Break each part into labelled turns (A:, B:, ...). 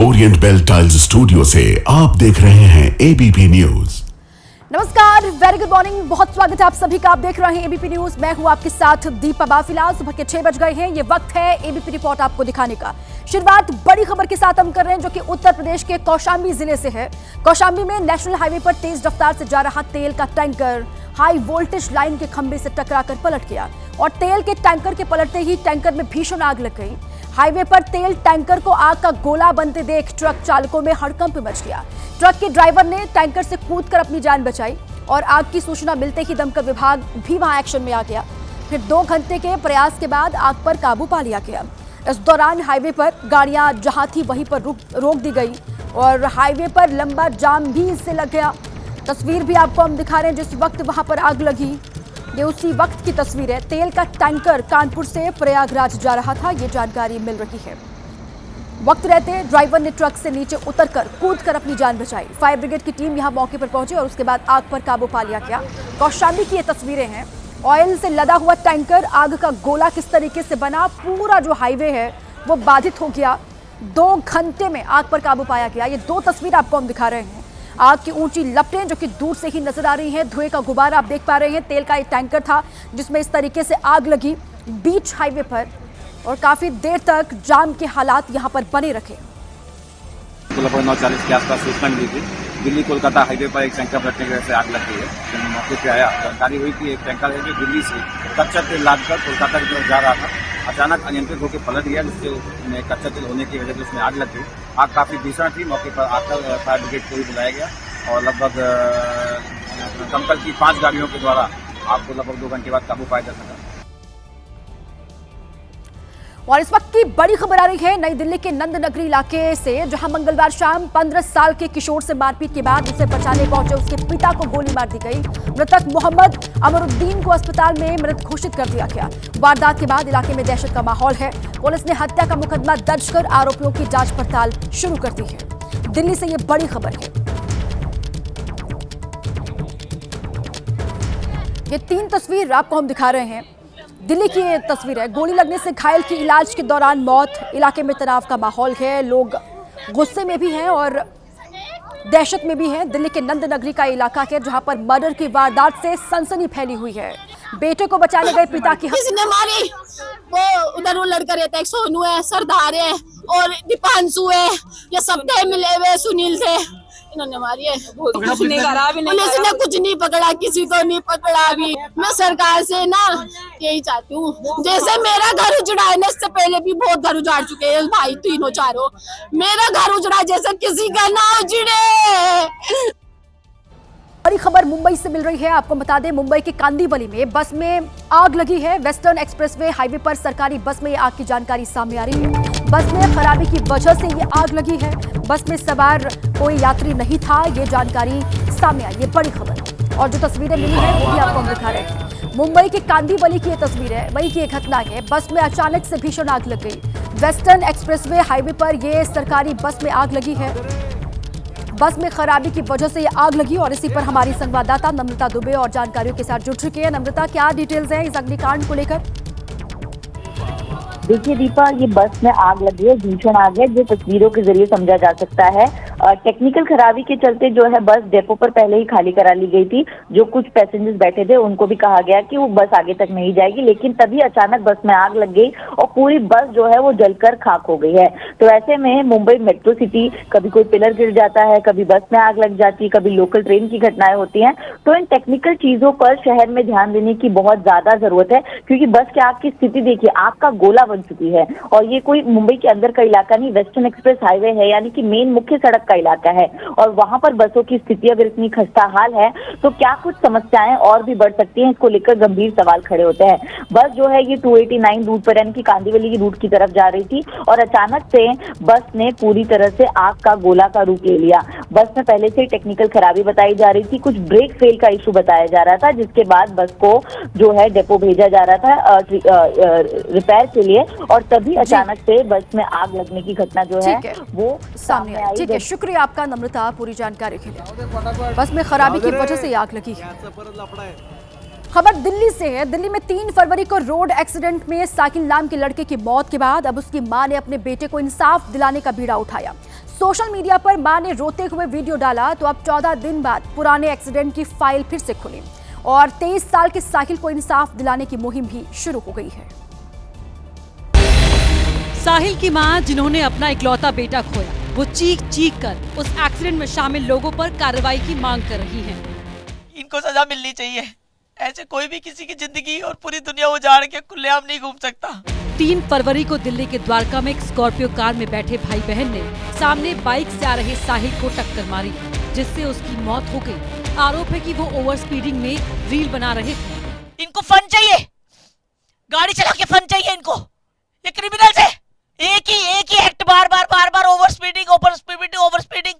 A: Orient bell tiles studio से आप देख रहे हैं एबीपी न्यूज।
B: नमस्कार, वेरी गुड मॉर्निंग। बहुत स्वागत है आप सभी का। आप देख रहे हैं एबीपी न्यूज। मैं हूं आपके साथ दीपा बा। फिलहाल सुबह के 6 बज गए हैं। ये वक्त है एबीपी रिपोर्ट आपको दिखाने का। शुरुआत बड़ी खबर के साथ हम कर रहे हैं, जो कि उत्तर प्रदेश के कौशाम्बी जिले से है। कौशाम्बी में नेशनल हाईवे पर तेज रफ्तार से जा रहा तेल का टैंकर हाई वोल्टेज लाइन के खंभे से टकराकर पलट गया और तेल के टैंकर के पलटते ही टैंकर में भीषण आग लग गई। हाईवे पर तेल टैंकर को आग का गोला बनते देख ट्रक चालकों में हड़कंप मच गया। ट्रक के ड्राइवर ने टैंकर से कूदकर अपनी जान बचाई और आग की सूचना मिलते ही दमकल विभाग भी वहां एक्शन में आ गया। फिर 2 घंटे के प्रयास के बाद आग पर काबू पा लिया गया। इस दौरान हाईवे पर गाड़ियां जहां थी वहीं पर रोक दी गई और हाईवे पर लंबा जाम भी इससे लग गया। तस्वीर भी आपको हम दिखा रहे हैं जिस वक्त वहां पर आग लगी। ये उसी वक्त की तस्वीर है। तेल का टैंकर कानपुर से प्रयागराज जा रहा था, ये जानकारी मिल रही है। वक्त रहते ड्राइवर ने ट्रक से नीचे उतरकर कूदकर अपनी जान बचाई। फायर ब्रिगेड की टीम यहां मौके पर पहुंची और उसके बाद आग पर काबू पा लिया गया। कौशाम्बी की ये तस्वीरें हैं। ऑयल से लदा हुआ टैंकर, आग का गोला किस तरीके से बना, पूरा जो हाईवे है वो बाधित हो गया। 2 घंटे में आग पर काबू पाया गया। ये 2 तस्वीर आपको हम दिखा रहे हैं। आग की ऊंची लपटें जो कि दूर से ही नजर आ रही हैं, धुएं का गुब्बारा आप देख पा रहे हैं। तेल का एक टैंकर था जिसमें इस तरीके से आग लगी बीच हाईवे पर और काफी देर तक जाम के हालात यहां पर बने रखे।
C: 9:40 के आसपास सूचना मिली थी। दिल्ली कोलकाता हाईवे पर एक टैंकर फटने की वजह से आग लग गई है। जब मैं मौके पे आया, जानकारी हुई कि एक टैंकर है जो दिल्ली से कच्चा तेल लादकर कोलकाता की तरफ जा रहा था। अचानक अनियंत्रित होकर पलट गया, जिससे कच्चा तेल होने की वजह से उसमें आग लग गई। आग काफी भीषण थी। मौके पर आकर फायर ब्रिगेड को भी बुलाया गया और लगभग दमकल की 5 गाड़ियों के द्वारा आग को लगभग 2 घंटे बाद काबू पाया जा सका।
B: और इस वक्त की बड़ी खबर आ रही है नई दिल्ली के नंद नगरी इलाके से, जहां मंगलवार शाम 15 साल के किशोर से मारपीट के बाद उसे बचाने पहुंचे उसके पिता को गोली मार दी गई। मृतक मोहम्मद अमरुद्दीन को अस्पताल में मृत घोषित कर दिया गया। वारदात के बाद इलाके में दहशत का माहौल है। पुलिस ने हत्या का मुकदमा दर्ज कर आरोपियों की जांच पड़ताल शुरू कर दी है। दिल्ली से ये बड़ी खबर है। ये 3 तस्वीर आपको हम दिखा रहे हैं। दिल्ली की ये तस्वीर है। गोली लगने से घायल की इलाज के दौरान मौत। इलाके में तनाव का माहौल है, लोग गुस्से में भी हैं और दहशत में भी हैं। दिल्ली के नंद नगरी का इलाका है जहां पर मर्डर की वारदात से सनसनी फैली हुई है। बेटे को बचाने गए पिता की
D: किसने मारी? वो उधर वो लड़का रहता है, एक सोनू है, सरदार है और दीपांशु है। ये सब थे मिले हुए, सुनील थे, इन्होंने मारी है। पुलिस ने कुछ नहीं पकड़ा, किसी को नहीं पकड़ा। अभी मैं सरकार से ना यही चाहती हूँ, जैसे मेरा घर उजड़ा है ना, इससे पहले भी बहुत घर उजाड़ चुके हैं भाई, तीनों चारों। मेरा घर उजड़ा जैसे किसी का ना उजड़े।
B: बड़ी खबर मुंबई से मिल रही है। आपको बता दें, मुंबई के कांदीवली में बस में आग लगी है। वेस्टर्न एक्सप्रेसवे हाईवे पर सरकारी बस में आग की जानकारी सामने आ रही है। बस में खराबी की वजह से ये आग लगी है। बस में सवार कोई यात्री नहीं था, ये जानकारी सामने आई। ये बड़ी खबर और जो तस्वीरें मिली है वो भी आपको हम दिखा रहे हैं। मुंबई के कांदीवली की ये तस्वीर है, वही की एक घटना है। बस में अचानक से भीषण आग लग गई। वेस्टर्न एक्सप्रेसवे हाईवे पर ये सरकारी बस में आग लगी है। बस में खराबी की वजह से ये आग लगी और इसी पर हमारी संवाददाता नम्रता दुबे और जानकारियों के साथ जुड़ चुकी है। नम्रता, क्या डिटेल्स हैं इस अग्निकांड को लेकर?
E: देखिए दीपा, ये बस में आग लगी है, भीषण आग है, जो तस्वीरों के जरिए समझा जा सकता है। टेक्निकल खराबी के चलते जो है बस डेपो पर पहले ही खाली करा ली गई थी। जो कुछ पैसेंजर्स बैठे थे उनको भी कहा गया कि वो बस आगे तक नहीं जाएगी, लेकिन तभी अचानक बस में आग लग गई और पूरी बस जो है वो जलकर खाक हो गई है। तो ऐसे में मुंबई मेट्रो सिटी, कभी कोई पिलर गिर जाता है, कभी बस में आग लग जाती है, कभी लोकल ट्रेन की घटनाएं होती हैं। तो इन टेक्निकल चीजों पर शहर में ध्यान देने की बहुत ज्यादा जरूरत है, क्योंकि बस के आग की स्थिति देखिए, आग का गोला बन चुकी है। और ये कोई मुंबई के अंदर का इलाका नहीं, वेस्टर्न एक्सप्रेस हाईवे है, यानी कि मेन मुख्य सड़क का इलाका है। और वहां पर बसों की स्थिति अगर इतनी खस्ता हाल है तो क्या कुछ समस्याएं और भी बढ़ सकती हैं, इसको लेकर गंभीर सवाल खड़े होते हैं। बस जो है ये 289 रूट पर, यानी कि कांदीवली की रूट की तरफ जा रही थी और अचानक से बस ने पूरी तरह से आग का गोला का रूप ले लिया। बस में पहले से टेक्निकल खराबी बताई जा रही थी, कुछ ब्रेक फेल का इशू बताया जा रहा था, जिसके बाद बस को जो है डेपो भेजा जा रहा था रिपेयर के लिए, और तभी अचानक से बस में आग लगने की घटना जो है वो सामने आई।
B: ठीक है, शुक्रिया आपका नम्रता पूरी जानकारी के लिए। बस में खराबी की वजह से आग लगी है। खबर दिल्ली से है। दिल्ली में 3 फरवरी को रोड एक्सीडेंट में साकिल नाम के लड़के की मौत के बाद अब उसकी मां ने अपने बेटे को इंसाफ दिलाने का बीड़ा उठाया। सोशल मीडिया पर मां ने रोते हुए वीडियो डाला तो अब 14 दिन बाद पुराने एक्सीडेंट की फाइल फिर से खुली और 23 साल के साहिल को इंसाफ दिलाने की मुहिम भी शुरू हो गई है।
F: साहिल की मां, जिन्होंने अपना इकलौता बेटा खोया, वो चीख चीख कर उस एक्सीडेंट में शामिल लोगों पर कार्रवाई की मांग कर रही हैं।
G: इनको सजा मिलनी चाहिए। ऐसे कोई भी किसी की जिंदगी और पूरी दुनिया उजाड़ के खुलेआम नहीं घूम सकता।
F: 3 फरवरी को दिल्ली के द्वारका में एक स्कॉर्पियो कार में बैठे भाई बहन ने सामने बाइक से आ रहे साहिल को टक्कर मारी, जिससे उसकी मौत हो गई। आरोप है कि वो ओवर स्पीडिंग में रील बना रहे थे।
G: इनको फन चाहिए, गाड़ी चला के फन चाहिए इनको। ये क्रिमिनल्स है। एक ही एक्ट बार बार ओवर स्पीडिंग।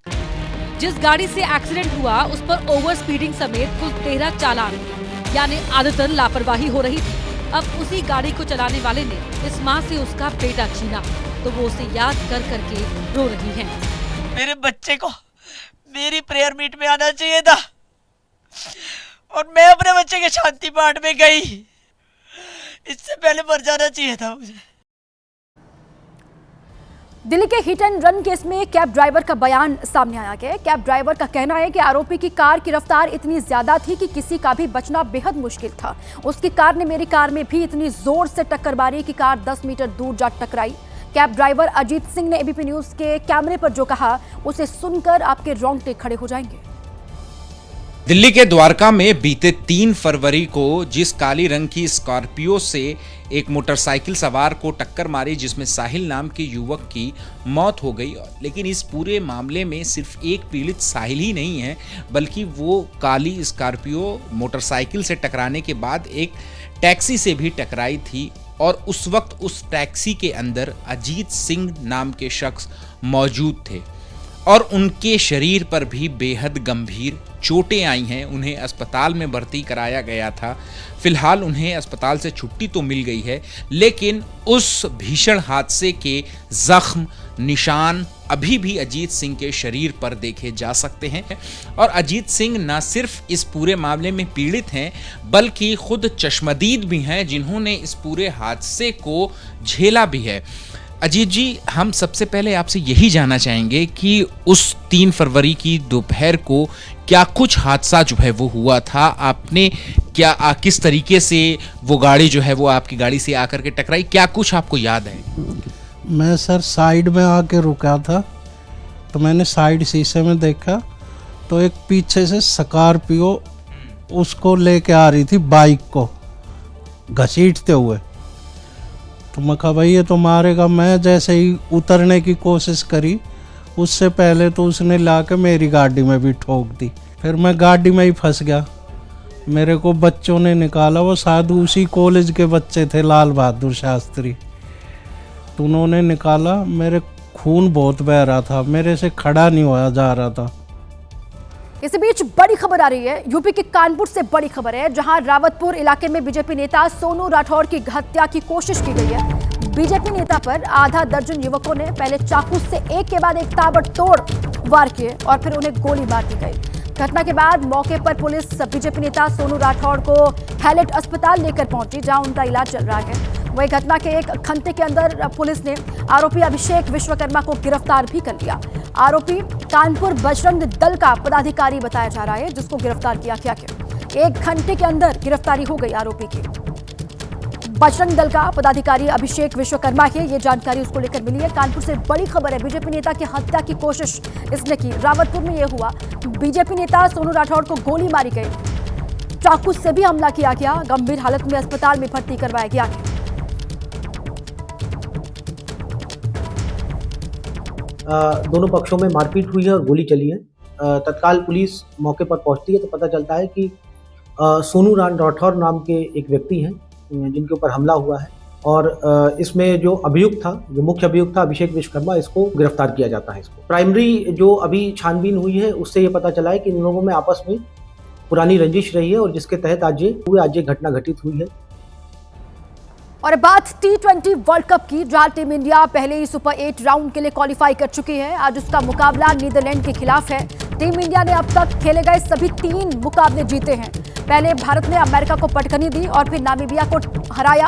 F: जिस गाड़ी से एक्सीडेंट हुआ उस पर ओवर स्पीडिंग समेत कुल 13 चालान, यानी आदतन लापरवाही हो रही थी। अब उसी गाड़ी को चलाने वाले ने इस मां से उसका बेटा छीना तो वो उसे याद कर करके रो रही है।
G: मेरे बच्चे को मेरी प्रेयर मीट में आना चाहिए था और मैं अपने बच्चे के शांति पाठ में गई। इससे पहले मर जाना चाहिए था मुझे।
B: दिल्ली के हिट एंड रन केस में कैब ड्राइवर का बयान सामने आया है। कैब ड्राइवर का कहना है कि आरोपी की कार की रफ्तार इतनी ज्यादा थी कि किसी का भी बचना बेहद मुश्किल था। उसकी कार ने मेरी कार में भी इतनी जोर से टक्कर मारी कि कार 10 मीटर दूर जा टकराई। कैब ड्राइवर अजीत सिंह ने एबीपी न्यूज के कैमरे पर जो कहा, उसे सुनकर आपके रोंगटे खड़े हो जाएंगे।
H: दिल्ली के द्वारका में बीते 3 फरवरी को जिस काली रंग की स्कॉर्पियो से एक मोटरसाइकिल सवार को टक्कर मारी, जिसमें साहिल नाम के युवक की मौत हो गई। लेकिन इस पूरे मामले में सिर्फ एक पीड़ित साहिल ही नहीं है, बल्कि वो काली स्कॉर्पियो मोटरसाइकिल से टकराने के बाद एक टैक्सी से भी टकराई थी और उस वक्त उस टैक्सी के अंदर अजीत सिंह नाम के शख्स मौजूद थे और उनके शरीर पर भी बेहद गंभीर चोटें आई हैं। उन्हें अस्पताल में भर्ती कराया गया था। फिलहाल उन्हें अस्पताल से छुट्टी तो मिल गई है, लेकिन उस भीषण हादसे के जख्म, निशान अभी भी अजीत सिंह के शरीर पर देखे जा सकते हैं। और अजीत सिंह न सिर्फ इस पूरे मामले में पीड़ित हैं, बल्कि खुद चश्मदीद भी हैं, जिन्होंने इस पूरे हादसे को झेला भी है। अजीत जी, हम सबसे पहले आपसे यही जानना चाहेंगे कि उस 3 फरवरी की दोपहर को क्या कुछ हादसा जो है वो हुआ था? आपने क्या किस तरीके से वो गाड़ी जो है वो आपकी गाड़ी से आकर के टकराई? क्या कुछ आपको याद है?
I: मैं सर साइड में आके रुका था, तो मैंने साइड शीशे में देखा तो एक पीछे से स्कॉर्पियो उसको लेके आ रही थी, बाइक को घसीटते हुए। तो मैं कहा भाई ये तो मारेगा। मैं जैसे ही उतरने की कोशिश करी, उससे पहले तो उसने लाके मेरी गाड़ी में भी ठोक दी। फिर मैं गाड़ी में ही फंस गया। मेरे को बच्चों ने निकाला, वो शायद उसी कॉलेज के बच्चे थे, लाल बहादुर शास्त्री। तो उन्होंने निकाला, मेरे खून बहुत बह रहा था, मेरे से खड़ा नहीं होया जा रहा था।
B: इसी बीच बड़ी खबर आ रही है। यूपी के कानपुर से बड़ी खबर है, जहां रावतपुर इलाके में बीजेपी नेता सोनू राठौर की हत्या की कोशिश की गई है। बीजेपी नेता पर आधा दर्जन युवकों ने पहले चाकू से एक के बाद एक ताबड़तोड़ वार किए और फिर उन्हें गोली मार दी गई। घटना के बाद मौके पर पुलिस बीजेपी नेता सोनू राठौर को हैलेट अस्पताल लेकर पहुंची, जहां उनका इलाज चल रहा है। वही घटना के 1 घंटे के अंदर पुलिस ने आरोपी अभिषेक विश्वकर्मा को गिरफ्तार भी कर लिया। आरोपी कानपुर बजरंग दल का पदाधिकारी बताया जा रहा है, जिसको गिरफ्तार किया गया है। 1 घंटे के अंदर गिरफ्तारी हो गई आरोपी की। बजरंग दल का पदाधिकारी अभिषेक विश्वकर्मा है, ये जानकारी उसको लेकर मिली है। कानपुर से बड़ी खबर है, बीजेपी नेता की हत्या की कोशिश इसने की। रावतपुर में यह हुआ, बीजेपी नेता सोनू राठौर को गोली मारी गई, चाकू से भी हमला किया गया, गंभीर हालत में अस्पताल में भर्ती करवाया गया है।
J: दोनों पक्षों में मारपीट हुई है और गोली चली है। तत्काल पुलिस मौके पर पहुंचती है तो पता चलता है कि सोनू राठौर नाम के एक व्यक्ति हैं जिनके ऊपर हमला हुआ है और इसमें जो अभियुक्त था, जो मुख्य अभियुक्त था अभिषेक विश्वकर्मा, इसको गिरफ्तार किया जाता है। इसको प्राइमरी जो अभी छानबीन हुई है उससे ये पता चला है कि इन लोगों में आपस में पुरानी रंजिश रही है और जिसके तहत आज ये घटना घटित हुई है।
B: और बात T20 वर्ल्ड कप की, जहां टीम इंडिया पहले ही सुपर 8 राउंड के लिए क्वालिफाई कर चुकी है। आज उसका मुकाबला नीदरलैंड के खिलाफ है। टीम इंडिया ने अब तक खेले गए सभी 3 मुकाबले जीते हैं। पहले भारत ने अमेरिका को पटखनी दी और फिर नामीबिया को हराया।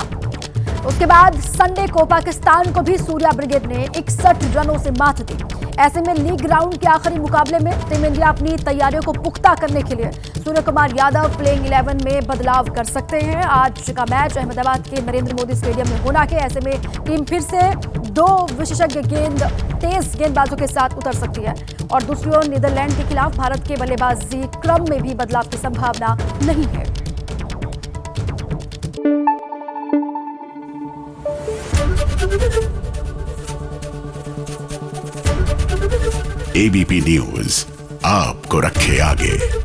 B: उसके बाद संडे को पाकिस्तान को भी सूर्या ब्रिगेड ने 61 रनों से मात दी। ऐसे में लीग राउंड के आखिरी मुकाबले में टीम इंडिया अपनी तैयारियों को पुख्ता करने के लिए सूर्य कुमार यादव प्लेइंग 11 में बदलाव कर सकते हैं। आज का मैच अहमदाबाद के नरेंद्र मोदी स्टेडियम में होना है। ऐसे में टीम फिर से 2 विशेषज्ञ तेज गेंदबाजों के साथ उतर सकती है और दूसरी ओर नीदरलैंड के खिलाफ भारत के बल्लेबाजी क्रम में भी बदलाव की संभावना नहीं है।
A: एबीपी न्यूज आपको रखे आगे।